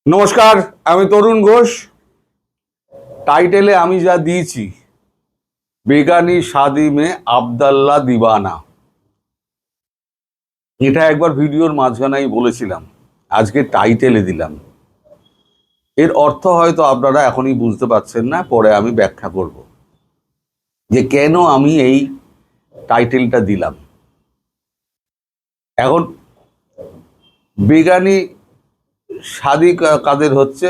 নমস্কার, আমি তরুণ ঘোষ। টাইটেলে আমি যা দিয়েছি, বেগানি শাদি মে আবদাল্লা দিবানা, এটা একবার ভিডিওর মাঝখানেই বলেছিলাম, আজকে টাইটেলে দিলাম। এর অর্থ হয়তো আপনারা এখনই বুঝতে পারছেন না, পরে আমি ব্যাখ্যা করব যে কেন আমি এই টাইটেলটা দিলাম। এখন বেগানি শাদি কাদের হচ্ছে,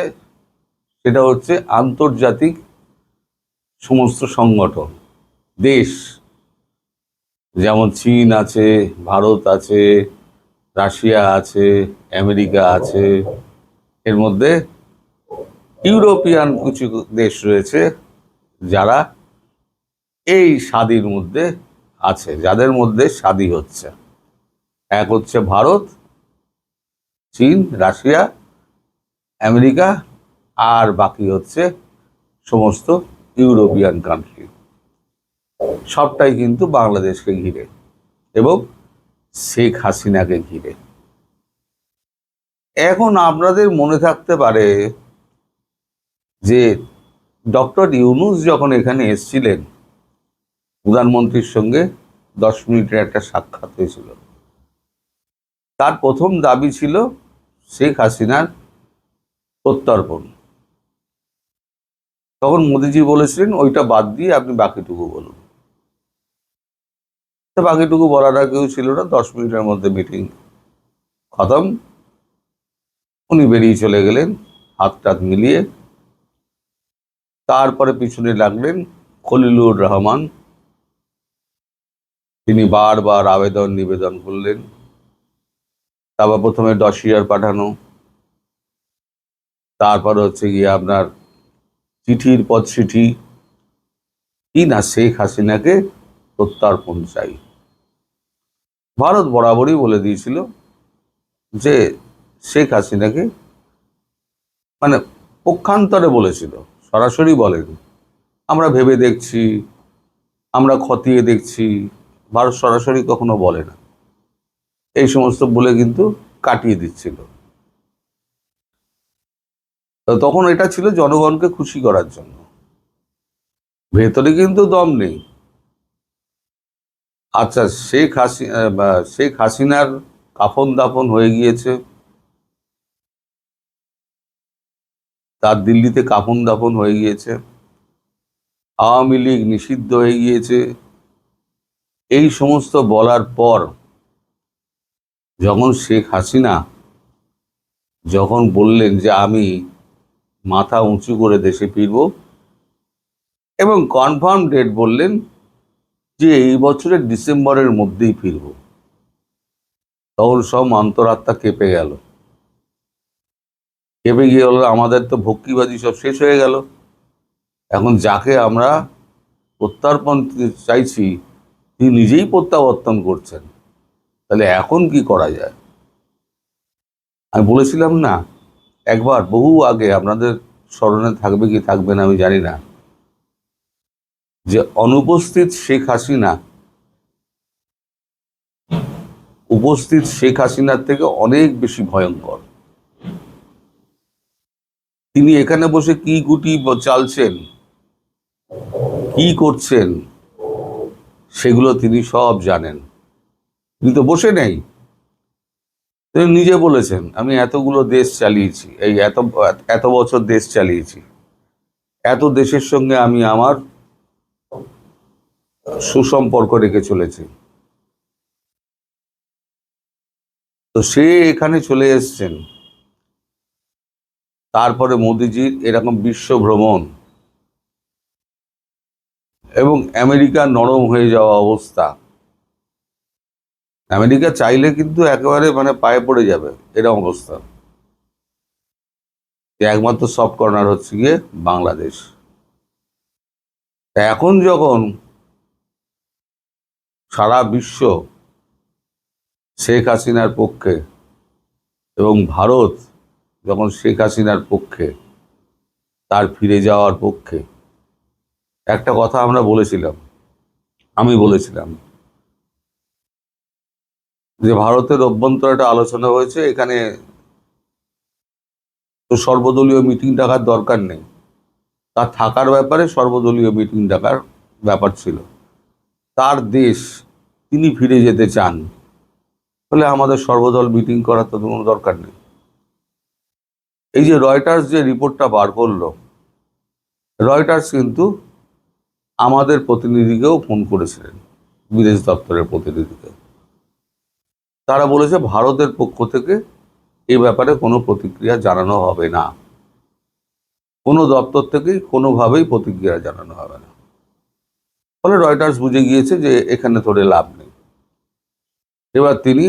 সেটা হচ্ছে আন্তর্জাতিক সমস্ত সংগঠন, দেশ, যেমন চীন আছে, ভারত আছে, রাশিয়া আছে, আমেরিকা আছে, এর মধ্যে ইউরোপিয়ান কিছু দেশ রয়েছে যারা এই স্বাদীর মধ্যে আছে, যাদের মধ্যে স্বাদী হচ্ছে। এক হচ্ছে ভারত, চীন, রাশিয়া, আমেরিকা, আর বাকি হচ্ছে সমস্ত ইউরোপিয়ান কান্ট্রি। সবটাই কিন্তু বাংলাদেশকে ঘিরে এবং শেখ হাসিনাকে ঘিরে। এখন আপনাদের মনে থাকতে পারে যে ডক্টর ইউনূস যখন এখানে এসেছিলেন, প্রধানমন্ত্রীর সঙ্গে 10 মিনিটের একটা সাক্ষাৎ হয়েছিল। তার প্রথম দাবি ছিল শেখ হাসিনার প্রত্যর্পণ। তখন মোদিজি বলেছিলেন ওইটা বাদ দিয়ে আপনি বাকিটুকু বলুন। তো বাকিটুকু বলার আর কেউ ছিল না, 10 মিনিটের মধ্যে মিটিং খতম। উনি বেরিয়ে চলে গেলেন হাত টাত মিলিয়ে। তারপরে পিছনে লাগলেন খলিলুর রহমান। তিনি বারবার আবেদন নিবেদন করলেন। তারপর প্রথমে ডসিয়ার পাঠানো, তারপর হচ্ছে গিয়ে আপনার চিঠির পর চিঠি, কি না শেখ হাসিনাকে প্রত্যর্পণ চাই। ভারত বরাবরই বলে দিয়েছিল যে শেখ হাসিনাকে, মানে পক্ষান্তরে বলেছিল, সরাসরি বলেনি আমরা ভেবে দেখছি, আমরা খতিয়ে দেখছি। ভারত সরাসরি কখনো বলে না, এই সমস্ত বলে কিন্তু কাটিয়ে দিচ্ছিল। তো তখন এটা ছিল জনগণকে খুশি করার জন্য, ভেতরে কিন্তু দম নেই। আচ্ছা, শেখ হাসিনার কাফন দাফন হয়ে গিয়েছে, তার দিল্লিতে কাফন দাফন হয়ে গিয়েছে, আওয়ামী লীগ নিষিদ্ধ হয়ে গিয়েছে, এই সমস্ত বলার পর যখন শেখ হাসিনা যখন বললেন যে আমি মাথা উঁচু করে দেশে ফিরব এবং কনফার্ম ডেট বললেন যে এই বছরের ডিসেম্বরের মধ্যেই ফিরব, তখন সব অন্তরাত্মা কেঁপে গেল। কেঁপে গিয়ে হলো আমাদের তো ভক্তিবাদী সব শেষ হয়ে গেল। এখন যাকে আমরা প্রত্যর্পণ চাইছি তিনি নিজেই প্রত্যাবর্তন করছেন, তাহলে এখন কি করা যায়? আমি বলেছিলাম না একবার, বহু আগে, আপনাদের স্মরণে থাকবে কি থাকবে না আমি জানি না, যে অনুপস্থিত শেখ হাসিনা উপস্থিত শেখ হাসিনার থেকে অনেক বেশি ভয়ঙ্কর। তিনি এখানে বসে কি গুটি চালছেন, কি করছেন, সেগুলো তিনি সব জানেন। তিনি তো বসে নেই, তিনি নিজে বলেছেন আমি এতগুলো দেশ চালিয়েছি, এই এত এত বছর দেশ চালিয়েছি, এত দেশের সঙ্গে আমি আমার সুসম্পর্ক রেখে চলেছি। তো সে এখানে চলে এসছেন, তারপরে মোদিজির এরকম বিশ্ব ভ্রমণ এবং আমেরিকার নরম হয়ে যাওয়া অবস্থা। আমেরিকা চাইলে কিন্তু একেবারে মানে পায়ে পড়ে যাবে, এরকম অবস্থা। একমাত্র সফট কর্নার হচ্ছে গিয়ে বাংলাদেশ। এখন যখন সারা বিশ্ব শেখ হাসিনার পক্ষে এবং ভারত যখন শেখ হাসিনার পক্ষে, তার ফিরে যাওয়ার পক্ষে, একটা কথা আমরা বলেছিলাম, আমি বলেছিলাম যে ভারতের অভ্যন্তরে একটা আলোচনা হয়েছে, এখানে তো সর্বদলীয় মিটিং ডাকার দরকার নেই, তার থাকার ব্যাপারে সর্বদলীয় মিটিং ডাকার ব্যাপার ছিল। তার দেশ, তিনি ফিরে যেতে চান, ফলে আমাদের সর্বদল মিটিং করার তো কোনো দরকার নেই। এই যে রয়টার্স যে রিপোর্টটা বার করলো, রয়টার্স কিন্তু আমাদের প্রতিনিধিকেও ফোন করেছিলেন, বিদেশ দপ্তরের প্রতিনিধিকে। তারা বলেছে ভারতের পক্ষ থেকে এই ব্যাপারে কোনো প্রতিক্রিয়া জানানো হবে না, কোনো দপ্তর থেকেই কোনোভাবেই প্রতিক্রিয়া জানানো হবে না। ফলে রয়টার্স বুঝে গিয়েছে যে এখানে তোরে লাভ নেই। এবার তিনি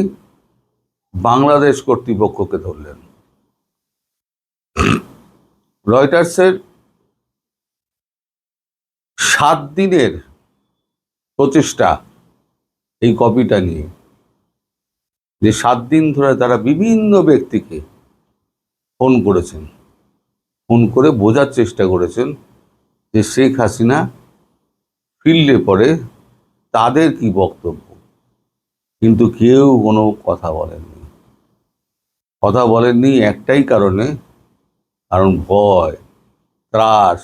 বাংলাদেশ কর্তৃপক্ষকে ধরলেন। রয়টার্সের 7 দিনের প্রচেষ্টা এই কপিটা নিয়ে, যে 7 দিন ধরে তারা বিভিন্ন ব্যক্তিকে ফোন করেছেন, ফোন করে বোঝার চেষ্টা করেছেন যে শেখ হাসিনা ফিরলে পরে তাদের কি বক্তব্য, কিন্তু কেউ কোনো কথা বলেননি। কথা বলেননি একটাই কারণে, কারণ ভয় ত্রাস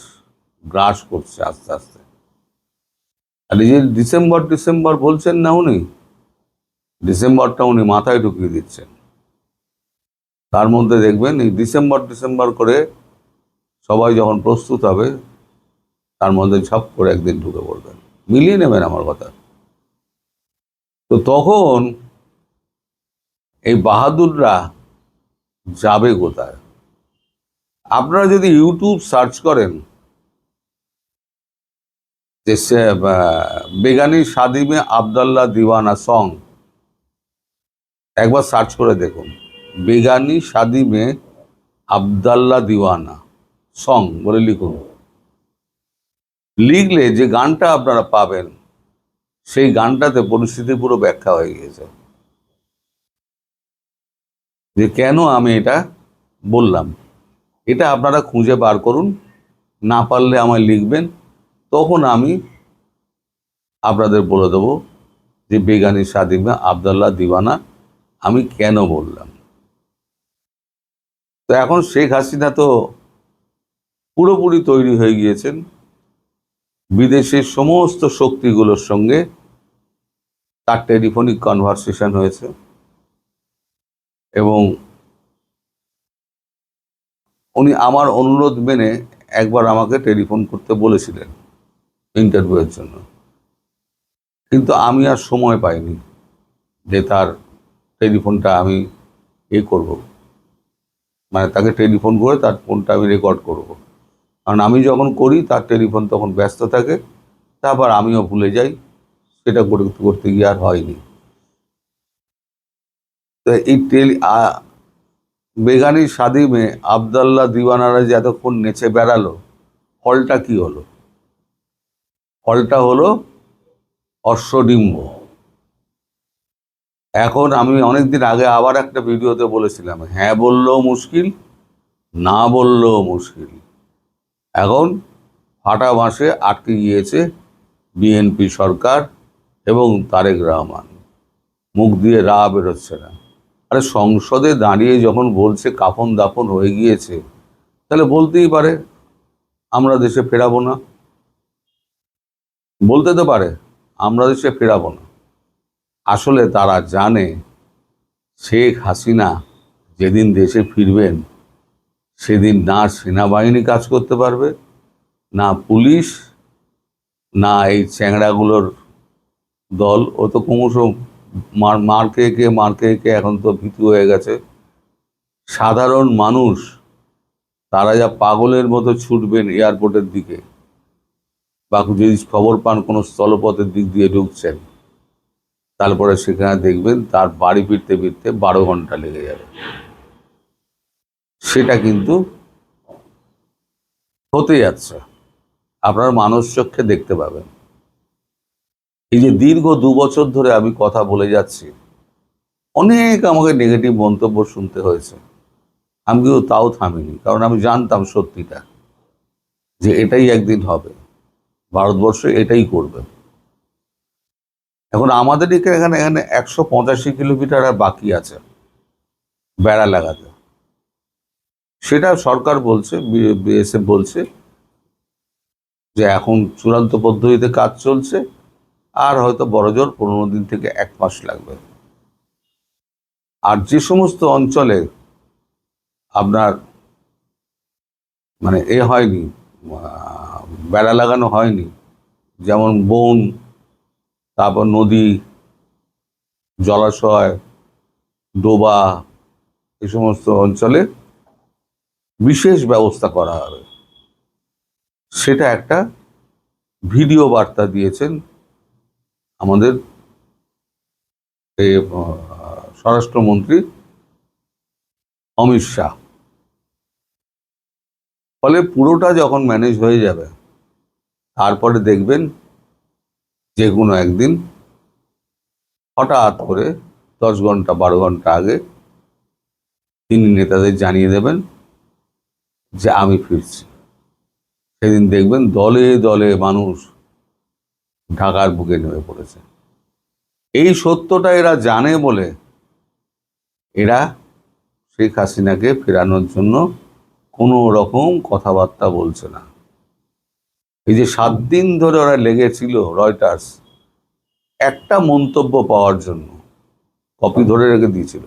গ্রাস করছে আস্তে আস্তে। আর এই যে ডিসেম্বর বলছেন না উনি, ডিসেম্বরটা উনি মাথায় ঢুকিয়ে দিচ্ছেন। তার মধ্যে দেখবেন এই ডিসেম্বর করে সবাই যখন প্রস্তুত হবে, তার মধ্যে ঝপ করে একদিন ঢুকে পড়বেন। মিলিয়ে নেবেন আমার কথা। তো তখন এই বাহাদুররা যাবে কোথায়? আপনারা যদি ইউটিউব সার্চ করেন যে বেগানি শাদি মে আব্দুল্লাহ দিওয়ানা সং, একবার সার্চ করে দেখুন, বেগানি শাদি মে আব্দুল্লাহ দিওয়ানা সং বলে লিখুন। লিখলে যে গানটা আপনারা পাবেন, সেই গানটাতে পরিস্থিতি পুরো ব্যাখ্যা হয়ে গিয়েছে, যে কেন আমি এটা বললাম। এটা আপনারা খুঁজে বার করুন, না পারলে আমায় লিখবেন, তখন আমি আপনাদের বলে দেবো যে বেগানি শাদি মে আব্দুল্লাহ দিওয়ানা আমি কেন বললাম। তো এখন শেখ হাসিনা তো পুরোপুরি তৈরি হয়ে গিয়েছেন, বিদেশের সমস্ত শক্তিগুলোর সঙ্গে তার টেলিফোনিক কনভারসেশন হয়েছে, এবং উনি আমার অনুরোধ মেনে একবার আমাকে টেলিফোন করতে বলেছিলেন ইন্টারভিউয়ের জন্য, কিন্তু আমি আর সময় পাইনি যে তার টেলিফোনটা আমি করব, মানে তাকে টেলিফোন করে তার ফোনটা আমি রেকর্ড করব। কারণ আমি যখন করি তার টেলিফোন তখন ব্যস্ত থাকে, তারপর আমিও ভুলে যাই, সেটা করতে করতে গিয়ে আর হয়নি। তো এই বেগানি শাদি মে আব্দুল্লাহ দিওয়ানারা যে এতক্ষণ নেচে বেড়ালো, ফলটা কি হলো? ফলটা হলো অশ্বডিম্ব। এখন আমি অনেকদিন আগে আবার একটা ভিডিওতে বলেছিলাম, হ্যাঁ বললেও মুশকিল, না বললেও মুশকিল। এখন ফাটা বাঁশে আটকে গিয়েছে বিএনপি সরকার এবং তারেক রহমান, মুখ দিয়ে রা বেরোচ্ছে না। আরে সংসদে দাঁড়িয়ে যখন বলছে কাফন দাফন হয়ে গিয়েছে, তাহলে বলতেই পারে আমরা দেশে ফেরাবো না, বলতে তো পারে আমরা দেশে ফেরাবো না। আসলে তারা জানে শেখ হাসিনা যেদিন দেশে ফিরবেন, সেদিন না সেনাবাহিনী কাজ করতে পারবে, না পুলিশ, না এই চ্যাংড়াগুলোর দল। ও তো ক্রমশ মার খেয়ে খেয়ে এখন তো ভীতু হয়ে গেছে। সাধারণ মানুষ তারা যা পাগলের মতো ছুটবেন এয়ারপোর্টের দিকে, বা যদি খবর পান কোনো স্থলপথের দিক দিয়ে ঢুকছেন, তারপরে সেখানে দেখবেন তার বাড়ি ফিরতে ফিরতে 12 ঘন্টা লেগে যাবে। সেটা কিন্তু হতে যাচ্ছে, আপনার মানুষ চক্ষে দেখতে পাবেন। এই যে দীর্ঘ 2 বছর ধরে আমি কথা বলে যাচ্ছি, অনেক আমাকে নেগেটিভ মন্তব্য শুনতে হয়েছে, আমি কিন্তু তাও থামিনি, কারণ আমি জানতাম সত্যিটা, যে এটাই একদিন হবে, ভারতবর্ষ এটাই করবে। এখন আমাদের এখানে 185 কিলোমিটার আর বাকি আছে বেড়া লাগাতে। সেটা সরকার বলছে, বিএসএফ বলছে যে এখন চূড়ান্ত পদ্ধতিতে কাজ চলছে, আর হয়তো বড়জোর 15 দিন থেকে 1 মাস লাগবে। আর যে সমস্ত অঞ্চলে আপনার মানে হয়নি, বেড়া লাগানো হয়নি, যেমন বন, তারপর নদী, জলাশয়, ডোবা, এই সমস্ত অঞ্চলে বিশেষ ব্যবস্থা করা হবে। সেটা একটা ভিডিও বার্তা দিয়েছেন আমাদের এই স্বরাষ্ট্রমন্ত্রী অমিত শাহ। ফলে পুরোটা যখন ম্যানেজ হয়ে যাবে, তারপরে দেখবেন যে কোনো একদিন হঠাৎ করে 10 ঘন্টা 12 ঘন্টা আগে তিনি নেতাদের জানিয়ে দেবেন যে আমি ফিরছি। সেদিন দেখবেন দলে দলে মানুষ ঢাকার বুকে নেমে পড়েছে। এই সত্যটা এরা জানে বলে এরা শেখ হাসিনাকে ফেরানোর জন্য কোনো রকম কথাবার্তা বলছে না। এই যে 7 দিন ধরে ওরা লেগেছিল রয়টার্স একটা মন্তব্য পাওয়ার জন্য, কপি ধরে রেখে দিয়েছিল,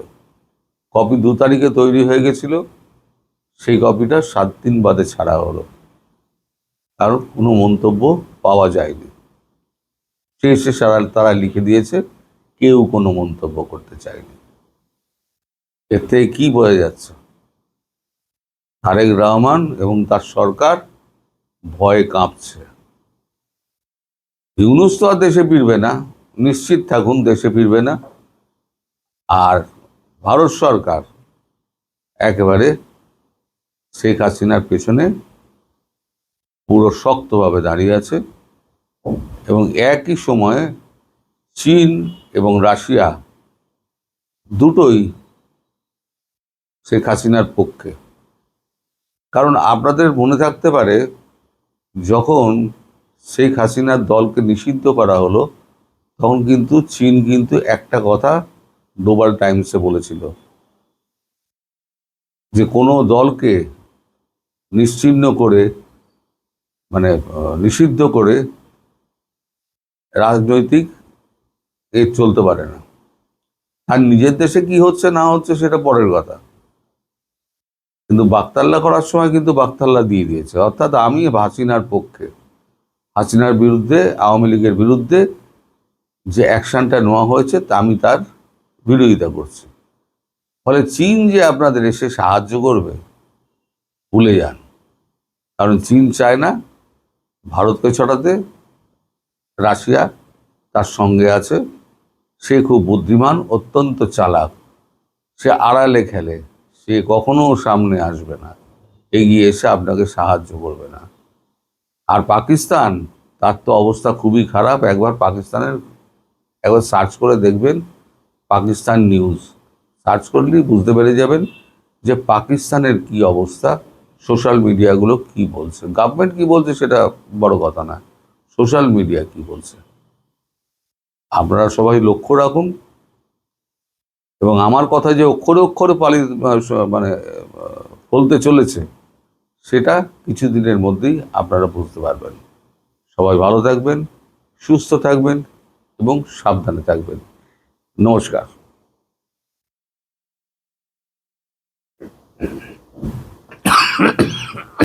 কপি 2 তারিখে তৈরি হয়ে গেছিল, সেই কপিটা 7 দিন বাদে ছাড়া হলো, কারণ কোনো মন্তব্য পাওয়া যায়নি। শেষে তারা লিখে দিয়েছে কেউ কোনো মন্তব্য করতে চায়নি। এর থেকে কি বোঝা যাচ্ছে? তারেক রহমান এবং তার সরকার ভয়ে কাঁপছে। ইউনূস তো আর দেশে ফিরবে না, নিশ্চিত থাকুন দেশে ফিরবে না। আর ভারত সরকার একেবারে শেখ হাসিনার পেছনে পুরো শক্তভাবে দাঁড়িয়ে আছে, এবং একই সময়ে চীন এবং রাশিয়া দুটোই শেখ হাসিনার পক্ষে। কারণ আপনাদের মনে থাকতে পারে, যখন শেখ হাসিনার দলকে নিষিদ্ধ করা হলো, তখন কিন্তু চীন কিন্তু একটা কথা গ্লোবাল টাইমসে বলেছিল, যে কোনো দলকে নিশ্চিহ্ন করে মানে নিষিদ্ধ করে রাজনৈতিক চলতে পারে না। আর নিজের দেশে কি হচ্ছে না হচ্ছে সেটা পরের কথা, কিন্তু বাকতাল্লা করার সময় কিন্তু বাকতাল্লা দিয়ে দিয়েছে। অর্থাৎ আমি হাসিনার পক্ষে, হাসিনার বিরুদ্ধে, আওয়ামী লীগের বিরুদ্ধে যে অ্যাকশনটা নেওয়া হয়েছে তা আমি তার বিরোধিতা করছি। ফলে চীন যে আপনাদের এসে সাহায্য করবে ভুলে যান, কারণ চীন চায় না ভারতকে ছড়াতে। রাশিয়া তার সঙ্গে আছে, সে খুব বুদ্ধিমান, অত্যন্ত চালাক, সে আড়ালে খেলে, সে কখনো সামনে আসবে না, এগিয়ে এসে আপনাকে সাহায্য করবে না। আর পাকিস্তান, তার তো অবস্থা খুবই খারাপ। একবার সার্চ করে দেখবেন, পাকিস্তান নিউজ সার্চ করলেই বুঝতে পেরে যাবেন যে পাকিস্তানের কি অবস্থা, সোশ্যাল মিডিয়াগুলো কি বলছে। গভর্নমেন্ট কি বলছে সেটা বড় কথা না, সোশ্যাল মিডিয়া কি বলছে আপনারা সবাই লক্ষ্য রাখুন। এবং আমার কথা যে অক্ষরে অক্ষরে মানে বলতে চলেছে, সেটা কিছুদিনের মধ্যেই আপনারা বুঝতে পারবেন। সবাই ভালো থাকবেন, সুস্থ থাকবেন এবং সাবধানে থাকবেন। নমস্কার।